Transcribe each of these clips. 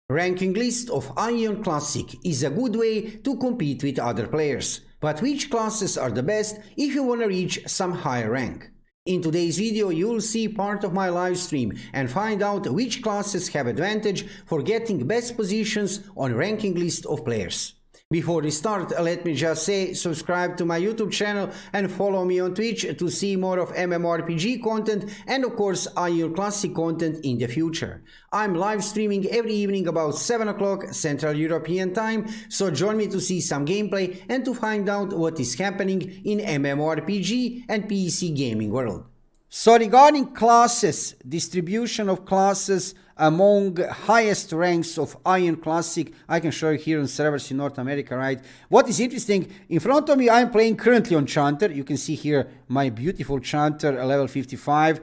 Ranking list of Aion Classic is a good way to compete with other players, but which classes are the best if you want to reach some higher rank? In today's video you'll see part of my live stream and find out which classes have advantage for getting best positions on ranking list of players. Before we start, let me just say subscribe to my YouTube channel and follow me on Twitch to see more of mmorpg content and of course Aion Classic content in the future. I'm live streaming every evening about 7 o'clock Central European Time, so join me to see some gameplay and to find out what is happening in mmorpg and PC gaming world. So regarding classes, distribution of classes among highest ranks of Aion Classic, I can show you here on servers in North America, right? What is interesting, in front of me I'm playing currently on Chanter. You can see here my beautiful Chanter, level 55,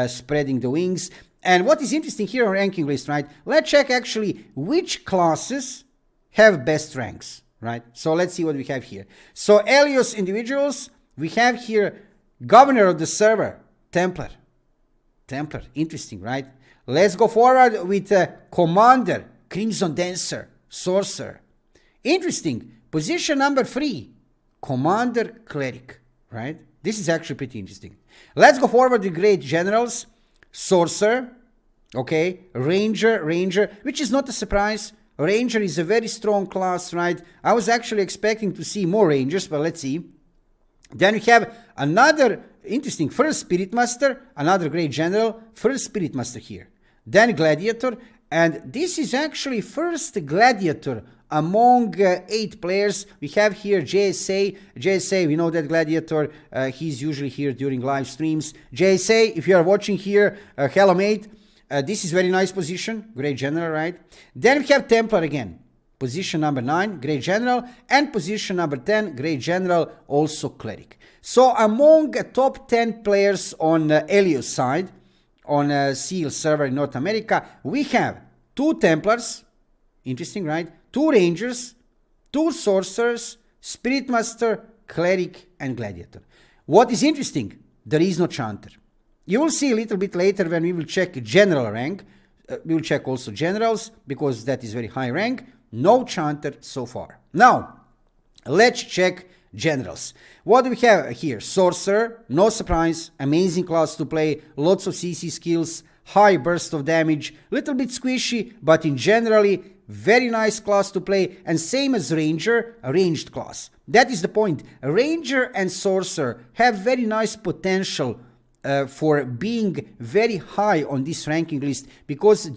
spreading the wings. And what is interesting here on ranking list, right? Let's check actually which classes have best ranks, right? So let's see what we have here. So Alios individuals, we have here governor of the server, Templar, interesting, right? Let's go forward with Commander, Crimson Dancer, Sorcerer. Interesting. Position number 3, Commander, Cleric, right? This is actually pretty interesting. Let's go forward with Great Generals, Sorcerer, okay, Ranger, which is not a surprise. Ranger is a very strong class, right? I was actually expecting to see more Rangers, but let's see. Then we have another interesting first Spirit Master, another Great General, first Spirit Master here. Then Gladiator, and this is actually first Gladiator among 8 players. We have here JSA, we know that Gladiator, he's usually here during live streams. JSA, if you are watching here, hello mate, this is very nice position, Great General, right? Then we have Templar again. Position number 9, Great General, and position number 10, Great General, also Cleric. So among top 10 players on Alios side, on Seal server in North America, we have 2 Templars, interesting, right? 2 Rangers, 2 Sorcerers, Spirit Master, Cleric, and Gladiator. What is interesting, there is no Chanter. You will see a little bit later when we will check General rank. We will check also Generals, because that is very high rank. No Chanter so far. Now, let's check Generals. What do we have here? Sorcerer, no surprise, amazing class to play, lots of CC skills, high burst of damage, little bit squishy, but in generally very nice class to play, and same as Ranger, a ranged class. That is the point. Ranger and Sorcerer have very nice potential for being very high on this ranking list, because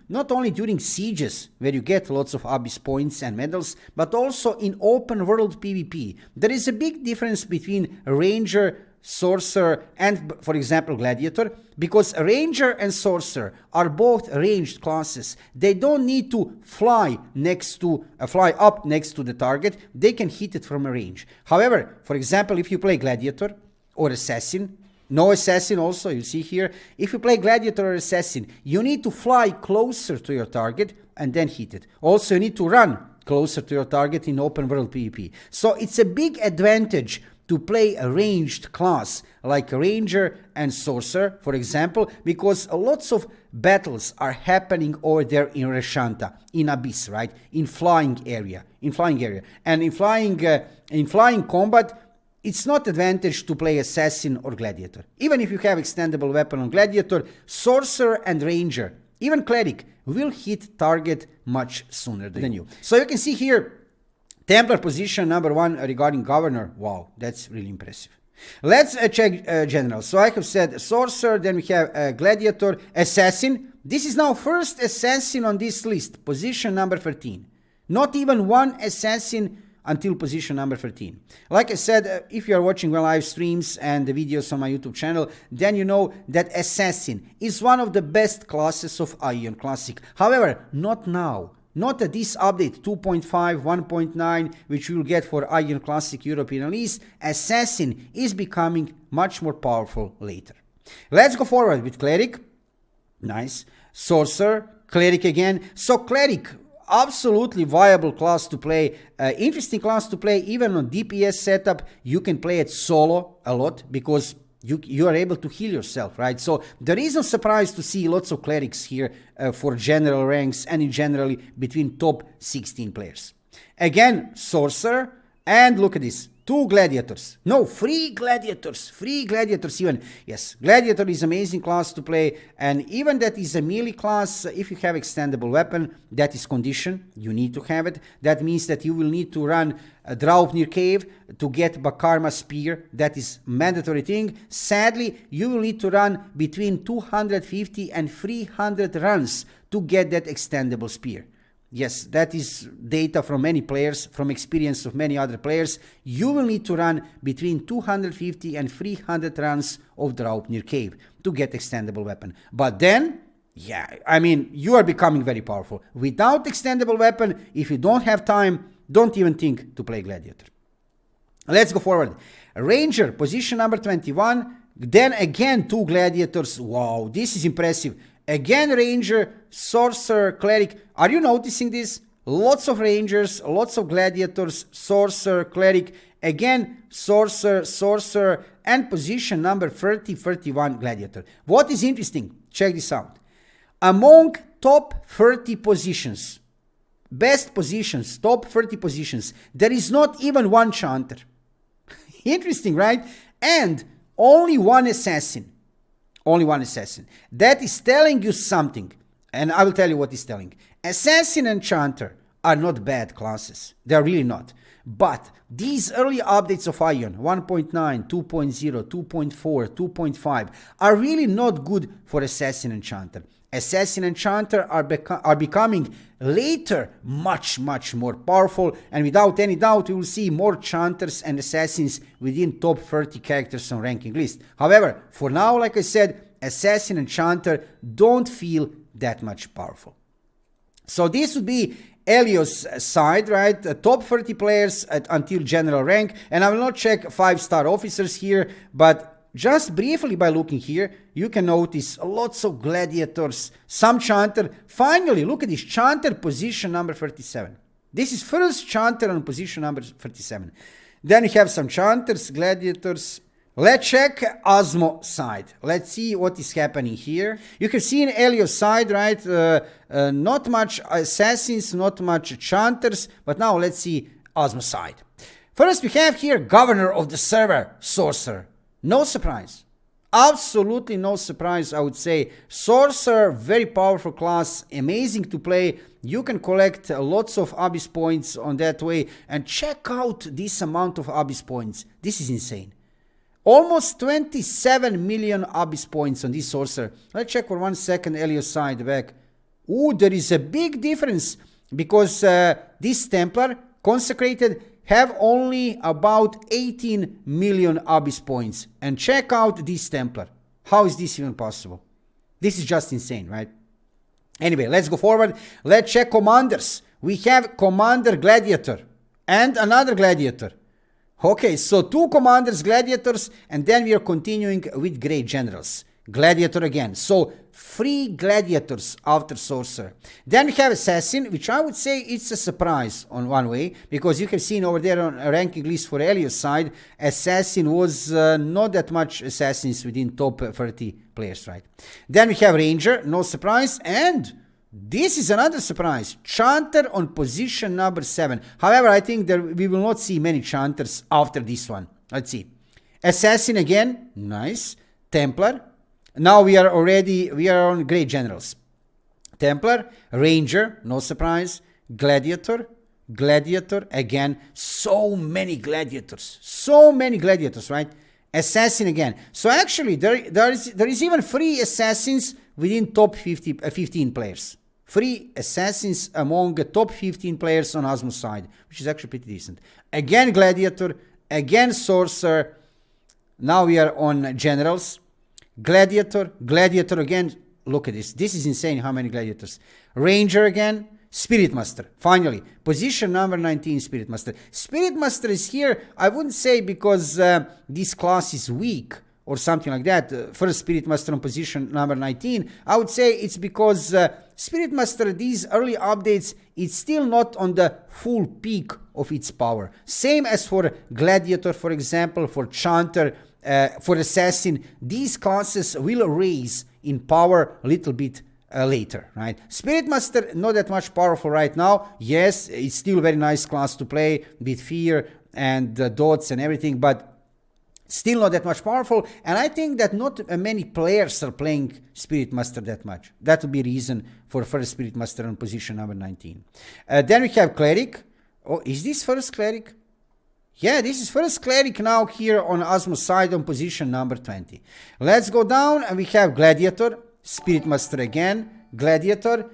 not only during sieges where you get lots of Abyss points and medals, but also in open world PvP. There is a big difference between Ranger, Sorcerer, and for example Gladiator, because Ranger and Sorcerer are both ranged classes. They don't need to fly up next to the target. They can hit it from a range. However, for example, if you play Gladiator or Assassin, no Assassin also, you see here, if you play Gladiator or Assassin, you need to fly closer to your target and then hit it. Also, you need to run closer to your target in open world PvP. So it's a big advantage to play a ranged class like Ranger and Sorcerer, for example, because lots of battles are happening over there in Reshanta, in Abyss, right? In flying area. And in flying combat, it's not advantage to play Assassin or Gladiator. Even if you have extendable weapon on Gladiator, Sorcerer and Ranger, even Cleric, will hit target much sooner than you. So you can see here, Templar position number 1 regarding Governor. Wow, that's really impressive. Let's check General. So I have said Sorcerer, then we have Gladiator, Assassin. This is now first Assassin on this list, position number 13. Not even one Assassin until position number 13. Like I said, if you are watching my live streams and the videos on my YouTube channel, then you know that Assassin is one of the best classes of Aion Classic. However, not now. Not at this update 2.5, 1.9, which we will get for Aion Classic European release. Assassin is becoming much more powerful later. Let's go forward with Cleric. Nice. Sorcerer, Cleric again. So Cleric, absolutely viable class to play, interesting class to play even on DPS setup. You can play it solo a lot because You are able to heal yourself, right? So there is no surprise to see lots of clerics here for general ranks and in generally between top 16 players. Again, sorcerer, and look at this. 2 gladiators. No, 3 gladiators. 3 gladiators even. Yes, gladiator is amazing class to play, and even that is a melee class. If you have extendable weapon, that is condition. You need to have it. That means that you will need to run a Draupnir cave to get Bakarma spear. That is mandatory thing. Sadly, you will need to run between 250 and 300 runs to get that extendable spear. Yes, that is data from many players, from experience of many other players. You will need to run between 250 and 300 runs of Draupnir Cave to get extendable weapon. But then, yeah, I mean, you are becoming very powerful. Without extendable weapon, if you don't have time, don't even think to play Gladiator. Let's go forward. Ranger, position number 21. Then again, 2 gladiators. Wow, this is impressive. Again, Ranger, Sorcerer, Cleric. Are you noticing this? Lots of Rangers, lots of Gladiators, Sorcerer, Cleric. Again, Sorcerer, Sorcerer, and position number 30-31 Gladiator. What is interesting? Check this out. Among top 30 positions, best positions, top 30 positions, there is not even one Chanter. Interesting, right? And only one Assassin. Only one Assassin. That is telling you something. And I will tell you what is telling. Assassin and Chanter are not bad classes. They are really not. But these early updates of Aion, 1.9, 2.0, 2.4, 2.5, are really not good for Assassin and Chanter. Assassin and Chanter are becoming later much more powerful, and without any doubt you will see more Chanters and Assassins within top 30 characters on ranking list. However, for now, like I said, Assassin and Chanter don't feel that much powerful. So this would be Elio's side, right? Top 30 players until general rank, and I will not check 5-star officers here, but just briefly by looking here, you can notice lots of gladiators, some Chanter. Finally, look at this, Chanter position number 37. This is first Chanter on position number 37. Then we have some Chanters, gladiators. Let's check Osmo side. Let's see what is happening here. You can see in Elio's side, right? Not much assassins, not much Chanters, but now let's see Osmo side. First, we have here governor of the server, Sorcerer. No surprise. Absolutely no surprise, I would say. Sorcerer, very powerful class, amazing to play. You can collect lots of Abyss points on that way. And check out this amount of Abyss points. This is insane. Almost 27 million Abyss points on this Sorcerer. Let's check for 1 second Elio's side back. Ooh, there is a big difference because this Templar, Consecrated, have only about 18 million Abyss points. And check out this Templar. How is this even possible? This is just insane, right? Anyway, let's go forward. Let's check commanders. We have Commander Gladiator and another Gladiator. Okay, so 2 commanders, gladiators, and then we are continuing with great generals. Gladiator again. So 3 gladiators after Sorcerer. Then we have Assassin, which I would say it's a surprise on one way, because you have seen over there on a ranking list for Elio's side, Assassin was not that much Assassins within top 30 players, right? Then we have Ranger, no surprise, and this is another surprise. Chanter on position number 7. However, I think we will not see many Chanters after this one. Let's see. Assassin again. Nice. Templar. Now we are on great generals. Templar. Ranger. No surprise. Gladiator. Gladiator. Again. So many gladiators. So many gladiators, right? Assassin again. So actually, there is even 3 assassins within top 15 players. 3 assassins among the top 15 players on Osmo's side, which is actually pretty decent. Again Gladiator, again Sorcerer. Now we are on generals. Gladiator, Gladiator again. Look at this. This is insane how many gladiators. Ranger again. Spirit Master. Finally, position number 19, Spirit Master. Spirit Master is here, I wouldn't say because this class is weak or something like that. First Spirit Master on position number 19. I would say it's because Spirit Master, these early updates, it's still not on the full peak of its power. Same as for Gladiator, for example, for Chanter. for assassin, these classes will raise in power a little bit later, right? Spirit Master, not that much powerful right now. Yes, it's still a very nice class to play with fear and dots and everything, but still not that much powerful, and I think that not many players are playing Spirit Master that much. That would be reason for first Spirit Master on position number 19. Then we have Cleric. Oh, is this first Cleric? Yeah, this is first Cleric now here on Osmo side on position number 20. Let's go down, and we have Gladiator, Spirit Master again, Gladiator,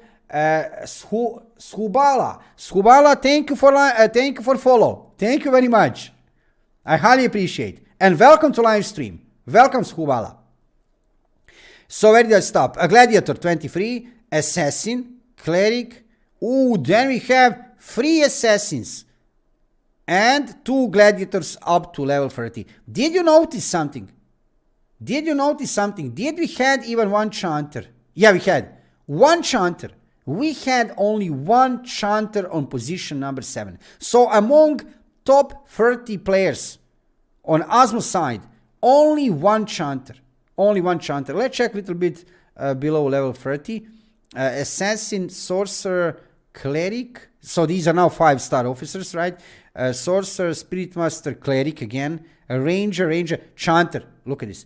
Skubala. Skubala, thank you for follow. Thank you very much. I highly appreciate. And welcome to live stream. Welcome, Skubala. So where did I stop? A Gladiator 23, Assassin, Cleric. Ooh, then we have 3 Assassins. And 2 Gladiators up to level 30. Did you notice something? Did you notice something? Did we had even 1 Chanter? Yeah, we had 1 Chanter. We had only 1 Chanter on position number 7. So among top 30 players on Osmo side, only 1 Chanter. Only 1 Chanter. Let's check a little bit below level 30. Assassin, Sorcerer, Cleric. So these are now 5-star officers, right? Sorcerer, Spirit Master, Cleric again. Ranger, Chanter. Look at this.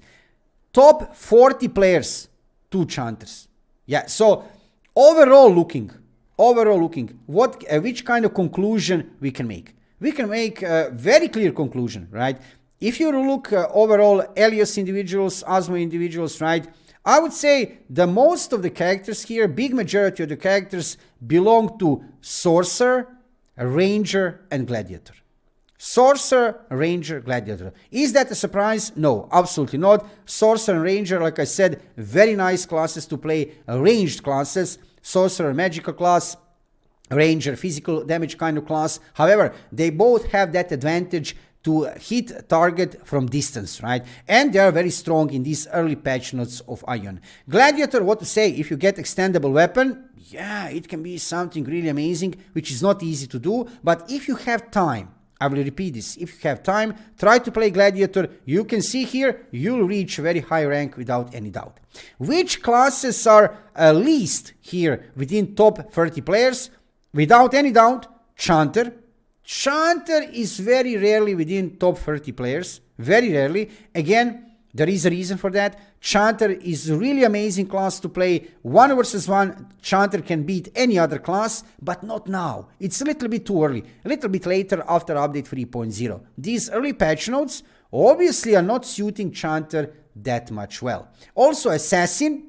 Top 40 players, 2 Chanters. Yeah, so overall looking, which kind of conclusion we can make? We can make a very clear conclusion, right? If you look overall Helios individuals, Osmo individuals, right? I would say the most of the characters here, big majority of the characters belong to Sorcerer, Ranger, and Gladiator. Sorcerer, Ranger, Gladiator. Is that a surprise? No, absolutely not. Sorcerer and Ranger, like I said, very nice classes to play, ranged classes. Sorcerer, magical class. Ranger, physical damage kind of class. However, they both have that advantage to hit target from distance, right? And they are very strong in these early patch notes of Aion. Gladiator, what to say, if you get extendable weapon, yeah, it can be something really amazing, which is not easy to do. But if you have time, I will repeat this, if you have time, try to play Gladiator. You can see here, you'll reach a very high rank without any doubt. Which classes are least here within top 30 players? Without any doubt, Chanter. Chanter is very rarely within top 30 players. Very rarely. Again, there is a reason for that. Chanter is a really amazing class to play. 1 versus 1, Chanter can beat any other class, but not now. It's a little bit too early. A little bit later after update 3.0. These early patch notes obviously are not suiting Chanter that much well. Also, Assassin.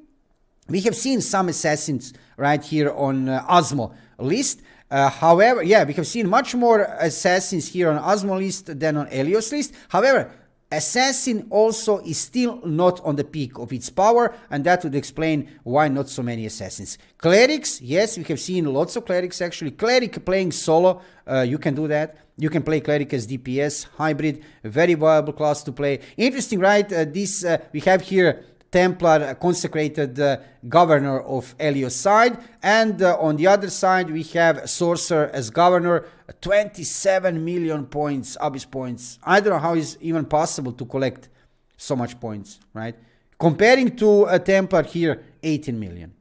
We have seen some Assassins right here on Osmo list. However, yeah, we have seen much more Assassins here on Osmo list than on Helios list. However, Assassin also is still not on the peak of its power, and that would explain why not so many Assassins. Clerics, yes, we have seen lots of Clerics actually. Cleric playing solo, you can do that. You can play Cleric as DPS, hybrid, very viable class to play. Interesting, right? We have here Templar, consecrated governor of Helios side, and on the other side we have Sorcerer as governor. 27 million points, Abyss points. I don't know how it's even possible to collect so much points, right? Comparing to a Templar here, 18 million.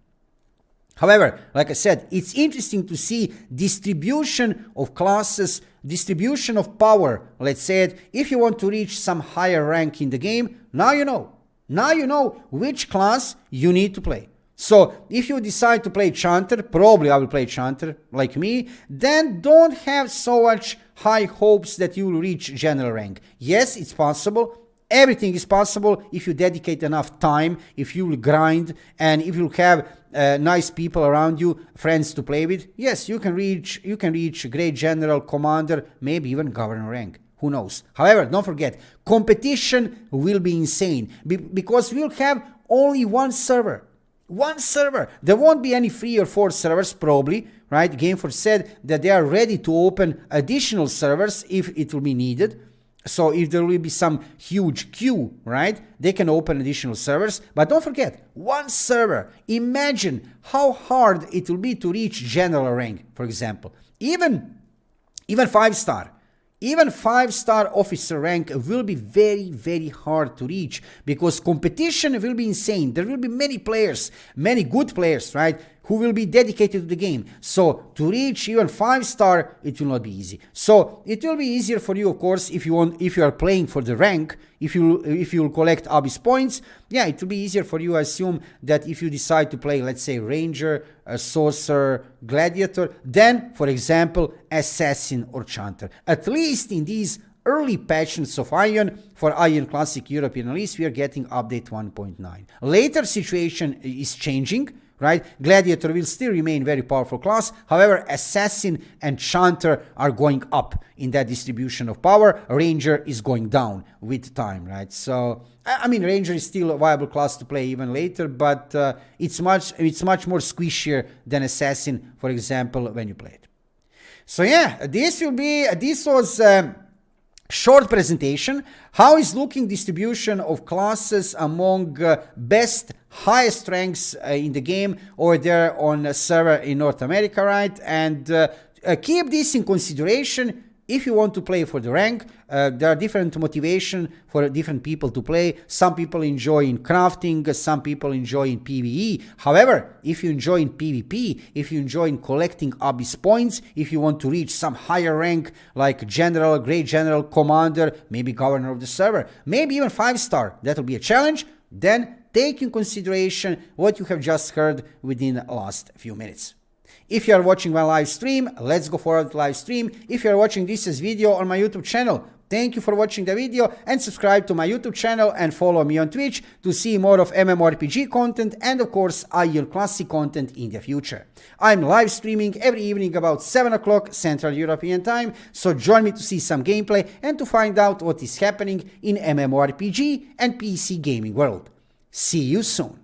However, like I said, it's interesting to see distribution of classes, distribution of power, let's say it. If you want to reach some higher rank in the game, now you know. Now you know which class you need to play. So if you decide to play Chanter, probably I will play Chanter like me, then don't have so much high hopes that you will reach general rank. Yes, it's possible. Everything is possible if you dedicate enough time, if you will grind, and if you have nice people around you, friends to play with. Yes, you can reach great general, commander, maybe even governor rank. Who knows? However, don't forget, competition will be insane because we'll have only 1 server. 1 server. There won't be any 3 or 4 servers probably, right? Gameforce said that they are ready to open additional servers if it will be needed. So if there will be some huge queue, right? They can open additional servers. But don't forget, 1 server. Imagine how hard it will be to reach general rank, for example. Even 5-star. even 5-star officer rank will be very, very hard to reach because competition will be insane. There will be many players, many good players, right, who will be dedicated to the game. So to reach even 5-star, it will not be easy. So it will be easier for you, of course, if you are playing for the rank, if you will collect Abyss points. Yeah, it will be easier for you. I assume that if you decide to play, let's say, Ranger, Sorcerer, Gladiator, then, for example, Assassin or Chanter. At least in these early patches of Aion, for Aion Classic European release, we are getting update 1.9. Later situation is changing, right? Gladiator will still remain very powerful class. However, Assassin and Chanter are going up in that distribution of power. Ranger is going down with time, right? So, I mean, Ranger is still a viable class to play even later, but it's much more squishier than Assassin, for example, when you play it. So yeah, this was short presentation. How is looking distribution of classes among best, highest ranks in the game over there on a server in North America, right? And keep this in consideration if you want to play for the rank. There are different motivation for different people to play. Some people enjoy in crafting, some people enjoy in PvE. However, if you enjoy in PvP, if you enjoy in collecting Abyss points, if you want to reach some higher rank like General, Great General, Commander, maybe Governor of the server, maybe even 5-star, that will be a challenge, then take in consideration what you have just heard within the last few minutes. If you are watching my live stream, let's go forward to live stream. If you are watching this as video on my YouTube channel, thank you for watching the video and subscribe to my YouTube channel and follow me on Twitch to see more of mmorpg content and of course Aion Classic content in the future. I'm live streaming every evening about 7 o'clock Central European Time, so join me to see some gameplay and to find out what is happening in mmorpg and PC gaming world. See you soon.